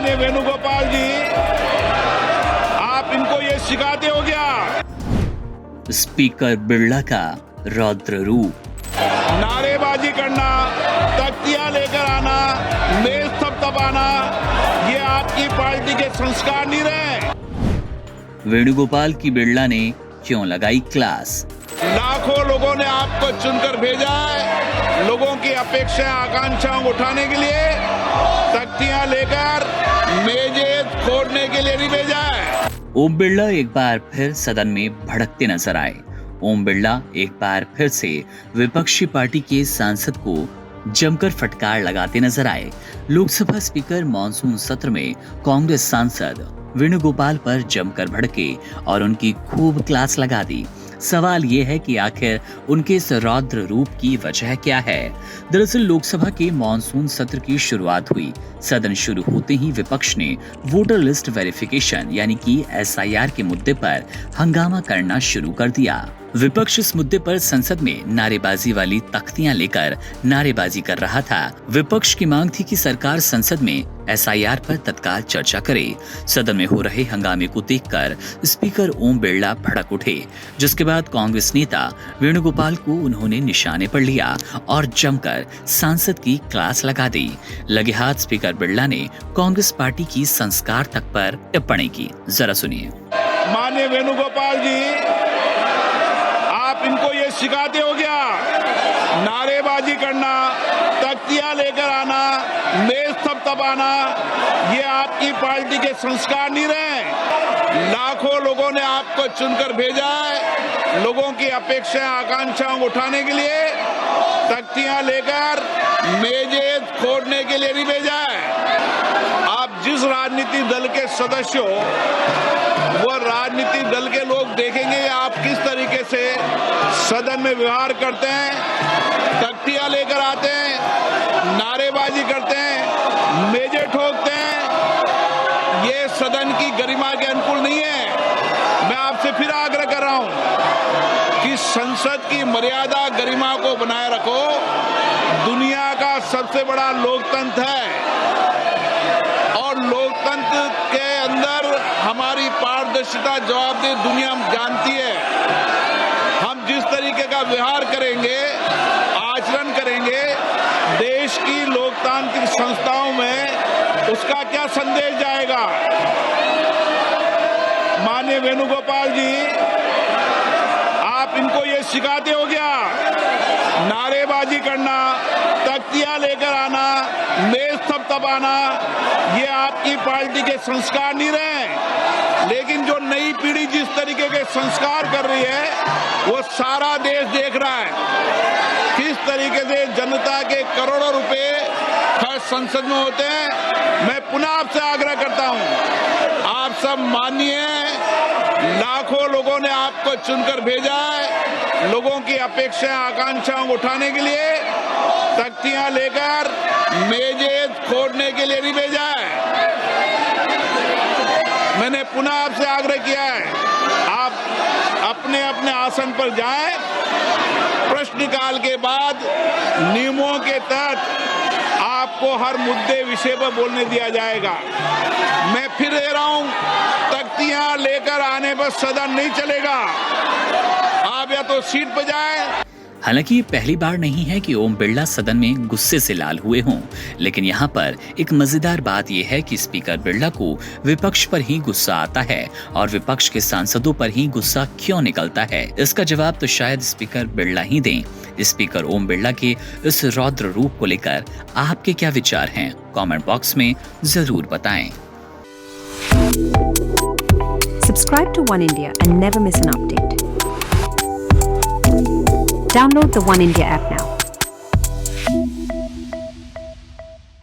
माननीय वेणुगोपाल जी, आप इनको ये सिखाते हो क्या? स्पीकर बिरला का रौद्र रूप। नारेबाजी करना, तख्तियां लेकर आना, मेज थपथपाना, ये आपकी पार्टी के संस्कार नहीं रहे। वेणुगोपाल की बिरला ने क्यों लगाई क्लास? लाखों लोगों ने आपको चुनकर भेजा है, लोगों की अपेक्षाएं आकांक्षाओं को उठाने के लिए, तख्तियां लेकर मेजें फोड़ने के लिए नहीं भेजा है। ओम बिरला एक बार फिर सदन में भड़कते नजर आए। ओम बिरला एक बार फिर से विपक्षी पार्टी के सांसद को जमकर फटकार लगाते नजर आए। लोकसभा स्पीकर मॉनसून सत्र में कांग्रेस सांसद वेणुगोपाल पर जमकर भड़के और उनकी खूब क्लास लगा दी। सवाल ये है कि आखिर उनके इस रौद्र रूप की वजह क्या है? दरअसल लोकसभा के मॉनसून सत्र की शुरुआत हुई। सदन शुरू होते ही विपक्ष ने वोटर लिस्ट वेरिफिकेशन यानी कि SIR के मुद्दे पर हंगामा करना शुरू कर दिया। विपक्ष इस मुद्दे पर संसद में नारेबाजी वाली तख्तियां लेकर नारेबाजी कर रहा था। विपक्ष की मांग थी कि सरकार संसद में SIR पर तत्काल चर्चा करे। सदन में हो रहे हंगामे को देखकर स्पीकर ओम बिरला भड़क उठे, जिसके बाद कांग्रेस नेता वेणुगोपाल को उन्होंने निशाने पर लिया और जमकर सांसद की क्लास लगा दी। लगे हाथ स्पीकर बिरला ने कांग्रेस पार्टी की संस्कार तक पर टिप्पणी की। जरा सुनिए। माननीय वेणुगोपाल जी, आप इनको ये सिखाते हो क्या? नारेबाजी करना, तख्तियां लेकर आना, मेज थपथपाना, ये आपकी पार्टी के संस्कार नहीं रहे। लाखों लोगों ने आपको चुनकर भेजा है, लोगों की अपेक्षाएं आकांक्षाओं को उठाने के लिए, तख्तियां लेकर मेजें फोड़ने के लिए नहीं भेजा है। आप जिस राजनीतिक दल के सदस्य हो, वो राजनीतिक दल के लोग देखेंगे आप किस तरीके से सदन में व्यवहार करते हैं, तख्तियां लेकर आते हैं, नारेबाजी करते हैं, मेजें ठोकते हैं। ये सदन की गरिमा के अनुकूल नहीं है। मैं आपसे फिर आग्रह कर रहा हूं कि संसद की मर्यादा गरिमा को बनाए रखो। दुनिया का सबसे बड़ा लोकतंत्र है और लोकतंत्र के अंदर हमारी पारदर्शिता, जवाबदेही दुनिया जानती है। हम जिस तरीके का व्यवहार करेंगे, आचरण करेंगे, देश की लोकतांत्रिक संस्थाओं में उसका क्या संदेश जाएगा? माननीय वेणुगोपाल जी, आप इनको ये सिखाते हो क्या? नारेबाजी करना, तख्तियां लेकर आना, मेज थपथपाना, ये आपकी पार्टी के संस्कार नहीं रहे। लेकिन जो नई पीढ़ी जिस तरीके के संस्कार कर रही है, वो सारा देश देख रहा है। किस तरीके से जनता के करोड़ों रुपए खर्च संसद में होते हैं। मैं पुनः आपसे आग्रह करता हूं, आप सब मानिए, लाखों लोगों ने आपको चुनकर भेजा है, लोगों की अपेक्षाएं आकांक्षाओं को उठाने के लिए, तख्तियां लेकर मेजें फोड़ने के लिए नहीं भेजा है। मैंने पुनः आपसे आग्रह किया है, आप अपने अपने आसन पर जाएं। प्रश्नकाल के बाद नियमों के तहत आपको हर मुद्दे विषय पर बोलने दिया जाएगा। मैं फिर कह रहा हूं, तख्तियां लेकर आने पर सदन नहीं चलेगा। आप या तो सीट पर जाएं। हालांकि ये पहली बार नहीं है कि ओम बिरला सदन में गुस्से से लाल हुए हों, लेकिन यहाँ पर एक मजेदार बात यह है कि स्पीकर बिरला को विपक्ष पर ही गुस्सा आता है और विपक्ष के सांसदों पर ही गुस्सा क्यों निकलता है, इसका जवाब तो शायद स्पीकर बिरला ही दें। स्पीकर ओम बिरला के इस रौद्र रूप को लेकर आपके क्या विचार हैं? कमेंट बॉक्स में जरूर बताएं। Subscribe to One India and never miss an update. Download the One India app now.